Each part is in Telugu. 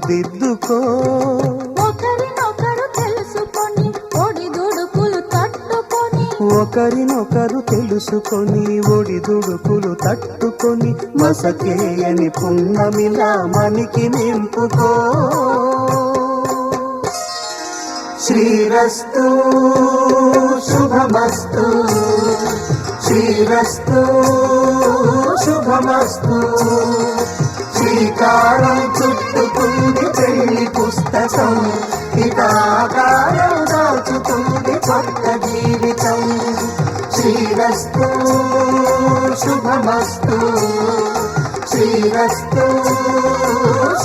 దిద్దుకో. ఒకరినొకరు తెలుసుకొని ఒడిదుడుకులు తట్టుకొని, ఒకరినొకరు తెలుసుకొని ఒడిదుడుకులు తట్టుకొని, మసకేయని పున్నమిలా మనికి నింపుకో. శ్రీరస్తు శుభమస్తు, శ్రీరస్తు శుభమస్తు. శ్రీకారం చుట్టుకుంది పెళ్లి పుస్తకం, హితాకారం దాచుకుంది కొత్త జీవితం. శ్రీరస్తు శుభమస్తు, శ్రీరస్తు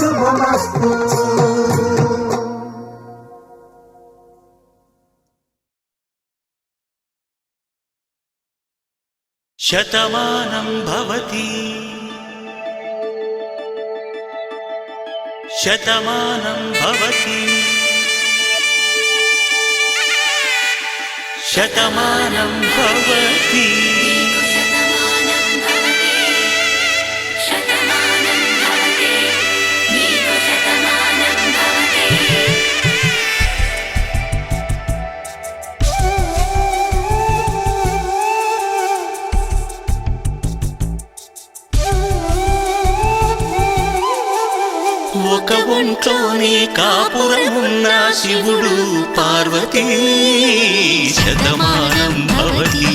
శుభమస్తు. శతమానం భవతి శతమానం భవతి శతమానం భవతి. ఒక ఒంట్లోనే కాపురమున్న శివుడు పార్వతీ, శతమానం భవతి.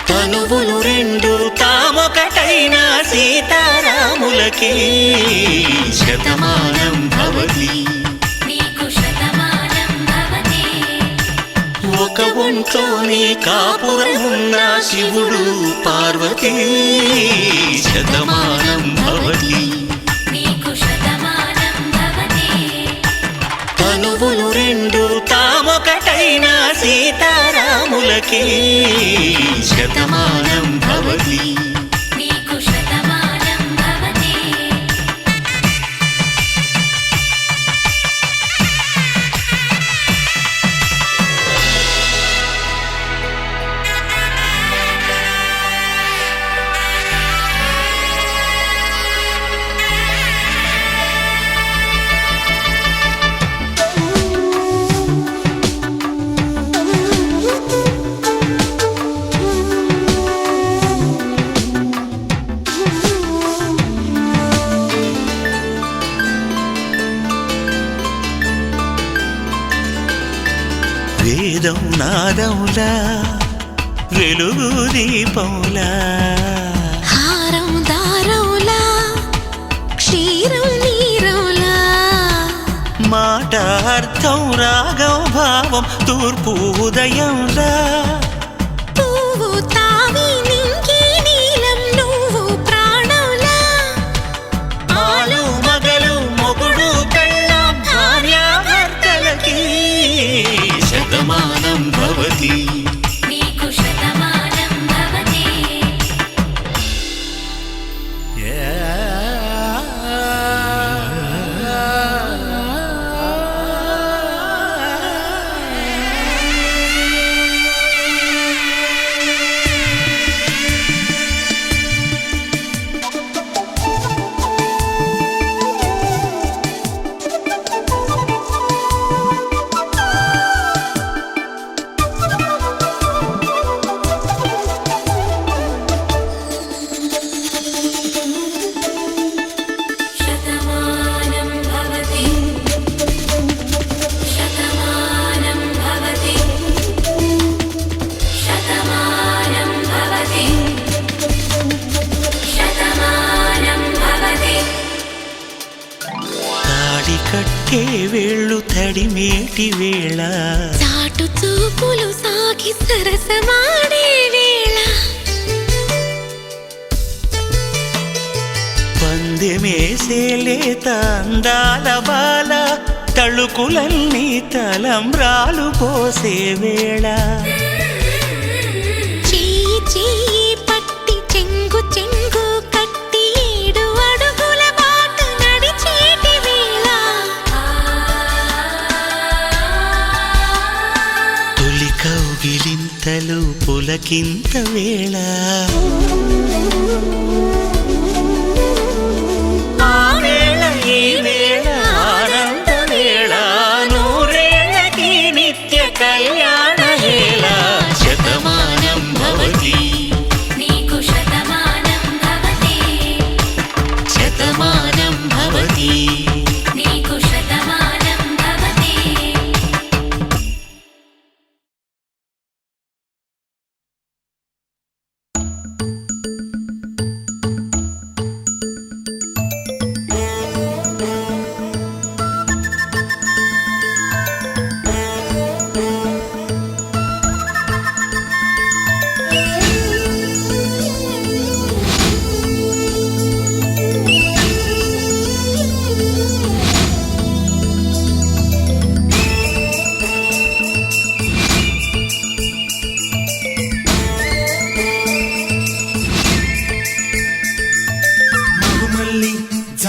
తనువులు రెండు తామొకటైన సీతారాములకి, శతమానం భవతి. ఒక ఒంట్లోనే కాపురమున్న శివుడు పార్వతీ, శతమానం భవతి. తనువులు రెండు తామొకటైన సీతారాములకి, శతమానం భవతి. వేదం నాదములా వెలుగు దీపములా, హారం దారములా క్షీరం నీరములా, మాట అర్థం రాగం భావం తూర్పు ఉదయంలా, పువ్వు తావి నింగి నీలం నువ్వు ప్రాణంలా, ఆలు మగలు మొగుడు పెళ్ళాం భార్యాభర్తలకి, శతమానం భవతి. కట్టే వేళ్ళు తడిమేటి వేళ, చాటు చూపులు సాగి సరసమాడే వేళ, పందెమేసేలేత అందాల బాల, తళుకులన్నీ తలంబ్రాలు పోసే వేళ, చెయ్యి చెయ్యి పట్టి చెంగు చెంగు కట్టి 7 అడుగుల బాట నడిచేటి వేళ, తొలి కౌగిలింతలు పులకింత వేళ,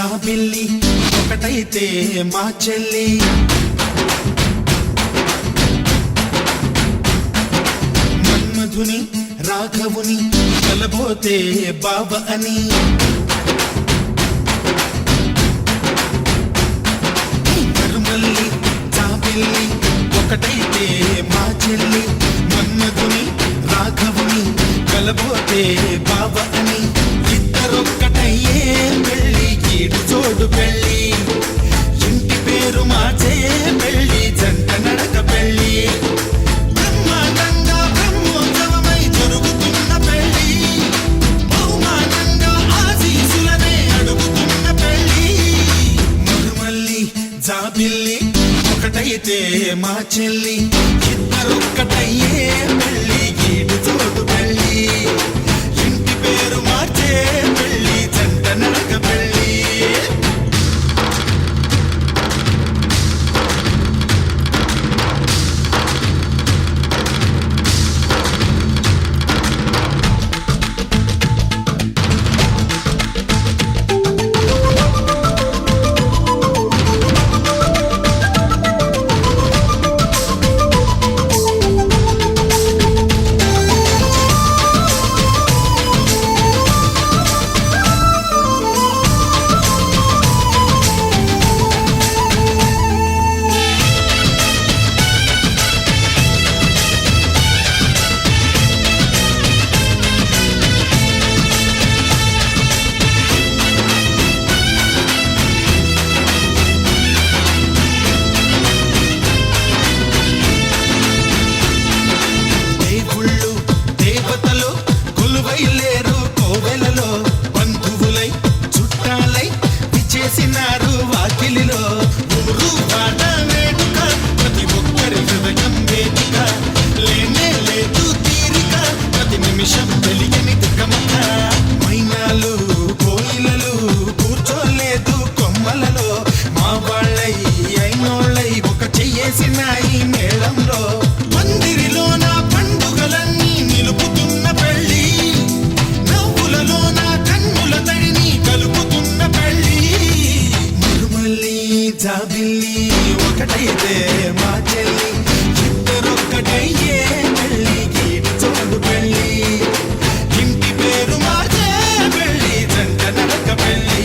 జాబిల్లి ఒకటైతే మా చెల్లి మన్మధుని రాఘవుని కలబోతే బావ అని మరుమల్లి జాబిల్లి ఒకటైతే మా చెల్లి మన్మధుని రాఘవుని కలబోతే బావ అని ఇద్దరొక్కటయ్యే పెళ్ళి ఈడు జోడు పెళ్ళి ఇంటి పేరు మార్చే పెళ్ళి జంట నడక పెళ్ళి బ్రహ్మాండంగా బ్రహ్మోత్సవమై జరుగుతున్న పెళ్ళి బహుమానంగా ఆశీసులనే అడుగుతున్న పెళ్ళి మరుమల్లి జాబిల్లి ఒకటైతే మా చెల్లి ఇద్దరొక్కటయ్యే పెళ్ళి ఈడు జోడు పెళ్ళి ఇంటి పేరు మార్చే పెళ్ళి జంట నడక పెళ్ళి దేవుళ్ళు దేవతలు కొలువైలేరు కోవెలలో బంధువులై చుట్టాలై విచ్చేసినారు వాకిలిలో ఊరు వాడ వేడుక ప్రతి ఒక్కరి హృదయం వేదిక లేనే లేదు తీరిక ప్రతి నిమిషం తెలియని తికమక మైనాలు కోయిలలు కూర్చోలేదు కొమ్మలలో మా వాళ్ళై అయినోళ్ళై ఒక చెయ్యేసిన ఈ మేళంలో మందిరిలోన పండుగలన్నీ నిలుపుతున్న పెళ్ళి నవ్వులలోన కన్నుల తడిని కలుపుతున్న పెళ్ళి మరుమల్లి జాబిల్లి ఒకటైతే మా చెల్లి ఇద్దరొక్కటయ్యే పెళ్ళి ఈడు జోడు పెళ్ళి ఇంటి పేరు మార్చే పెళ్ళి జంట నడక పెళ్ళి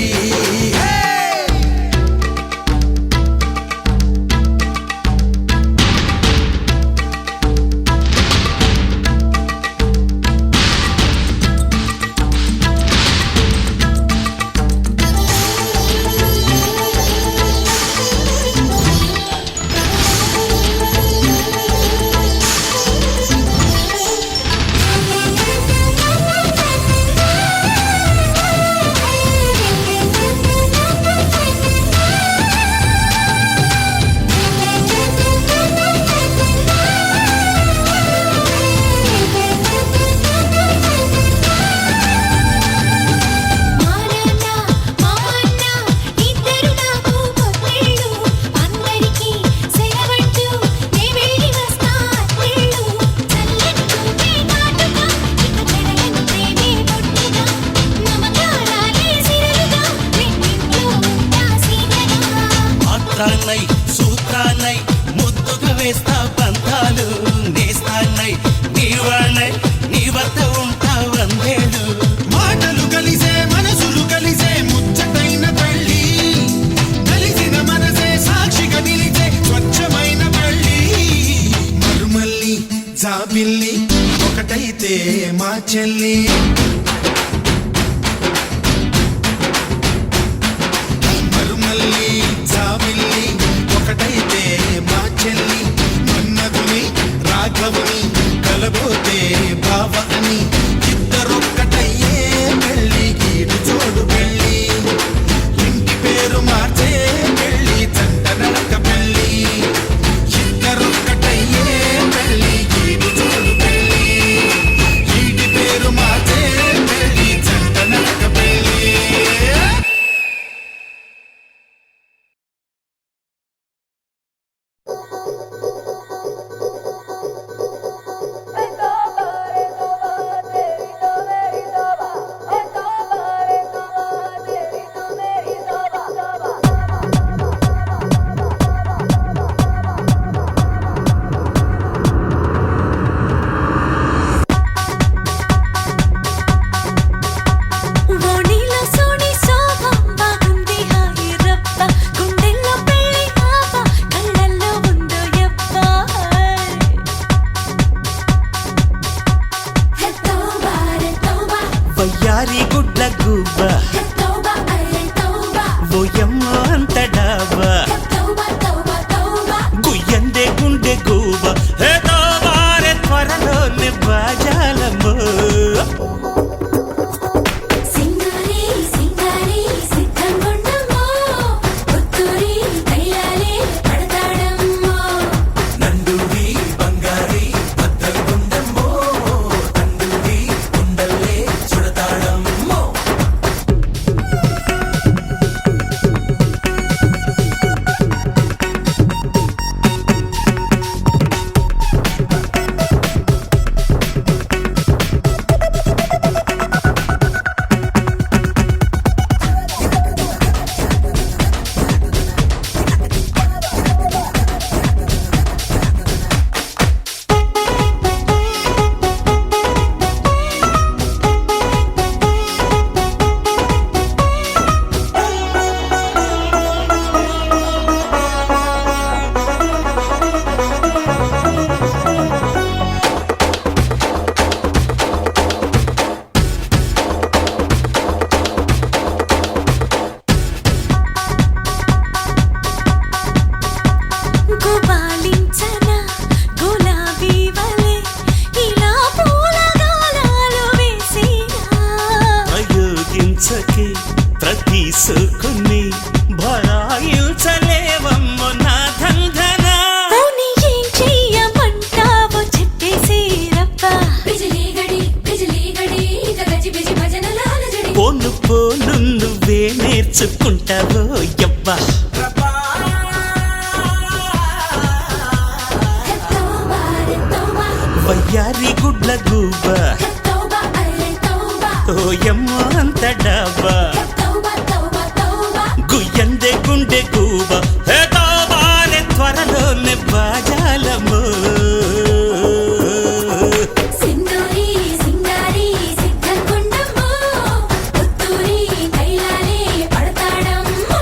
మానన్న మామన్న ఇద్దరు నాకు పొత్తిళ్ళు అందరికీ సెలవంటూ నే వెళ్ళి వస్తా అత్తిళ్ళు చల్లని చూపే నాటుగా ఇక జడలను ప్రేమే బొట్టుగా మమకారాలే సిరలుగా రెండింట్లో ఉంటా సీతగా మాత్రాన్నై సూత్రాన్నై ముద్దుగా వేస్తా బంధాలు నేస్తాన్నై నీవాణ్ణై నీ వద్ద ఉంటా వందేళ్ళు మాటలు కలిసే మనసులు కలిసే ముచ్చటైన పెళ్ళి కలిసిన మనసే సాక్షిగా నిలిచే స్వచ్ఛమైన పెళ్ళి మరుమల్లి జాబిల్లి ఒకటైతే మా చెల్లి మరుమల్లి జాబిల్లి ఒకటైతే మా చెల్లి మన్మధుని రాఘవుని కలబోతే బావ అని ఇద్దరొక్కటయ్యే పెళ్ళి ఈడు జోడు పెళ్ళి ఇంటి పేరు మార్చే పెళ్ళి జంట నడక పెళ్ళి ఇద్దరొక్కటయ్యే పెళ్ళి ఈడు జోడు పెళ్ళి ఇంటి పేరు మార్చే తీసుకుని భరాయిల్చలేవమ్మో నా ధంధనా పోనీ ఏం చెయ్యమంటావో చెప్పేసి రబ్బా బిజిలీ గడి ఇక గజిబిజి భజనల అలజడి పోను పోను నువ్వే నేర్చుకుంటావో యవ్వా తౌబా రే తౌబా వయ్యారి గుడ్ల గువ్వ తౌబా అరే తౌబా ఓయమ్మో అంత డబ్బా తౌబా తౌబా తౌబా గుయ్యందే గుండె గూబ హే తోబాలే త్వరలోనే బాజాలము సింధూరి సింగారి సిద్ధగుండమ్మో పుత్తూరి కైలాలే పడతాడమ్మో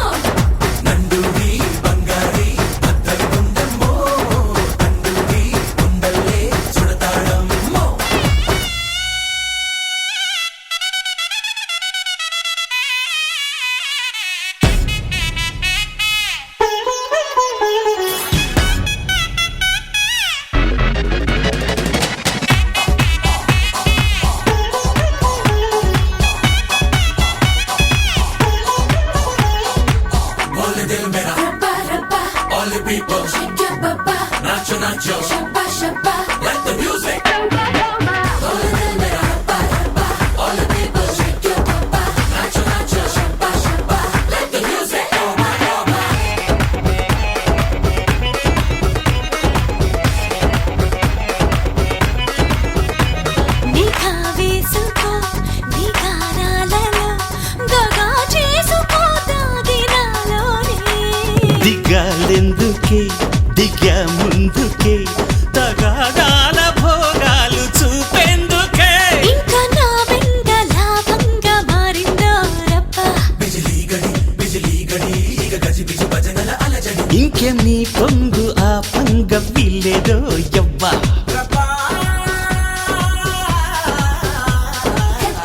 రబ్బా రబ్బా all the people shake your baba nacho nacho shabba shabba let the music all the mera rubba rubba all the people shake your baba nacho nacho shabba shabba let the music నిఘా వేసుకో నీ గానాలలో దగా చేసుకో దాగినాలోనే దిగాలెందుకే దిగా ముందుకే తగాదాల భోగాలు చూపెందుకే ఇంకా నా వెంట లాభంగా మారిందో రబ్బా ఇంకేం నీ పొంగు ఆ పంగ విల్లేదో యవ్వా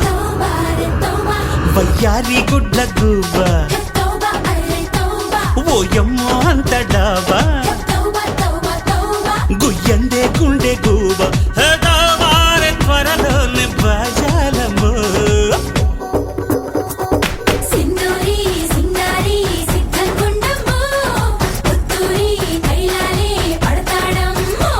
తౌబా రే తౌబా వయ్యారి గుడ్ల గువ్వ తౌబా అరే తౌబా ఓయమ్మో అంత డాబా తౌబా తౌబా తౌబా గుయ్యందే గుండె గూబ హే తోబాలే త్వరలోనే బాజాలము సింధూరి సింగారి సిద్ధగుండమ్మో పుత్తూరి కైలాలే పడతాడమ్మో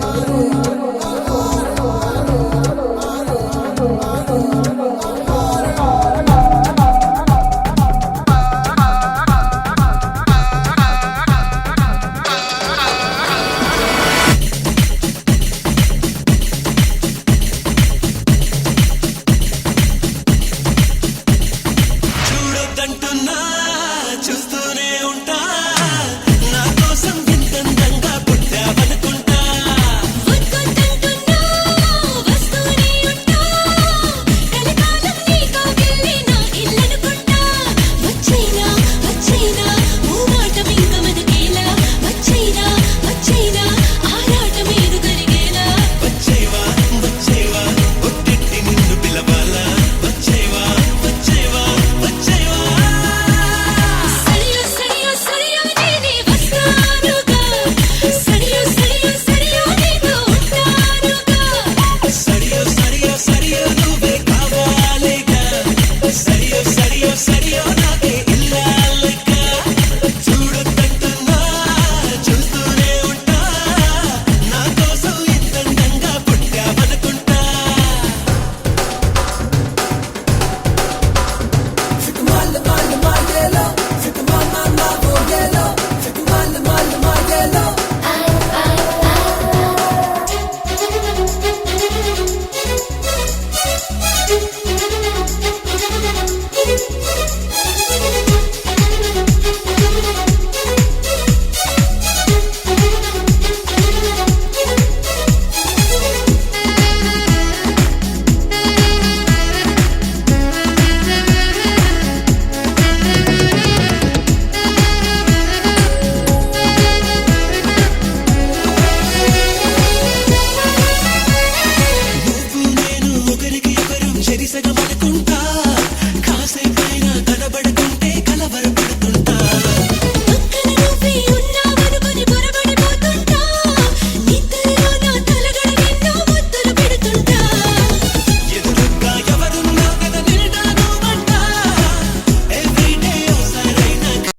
ఆ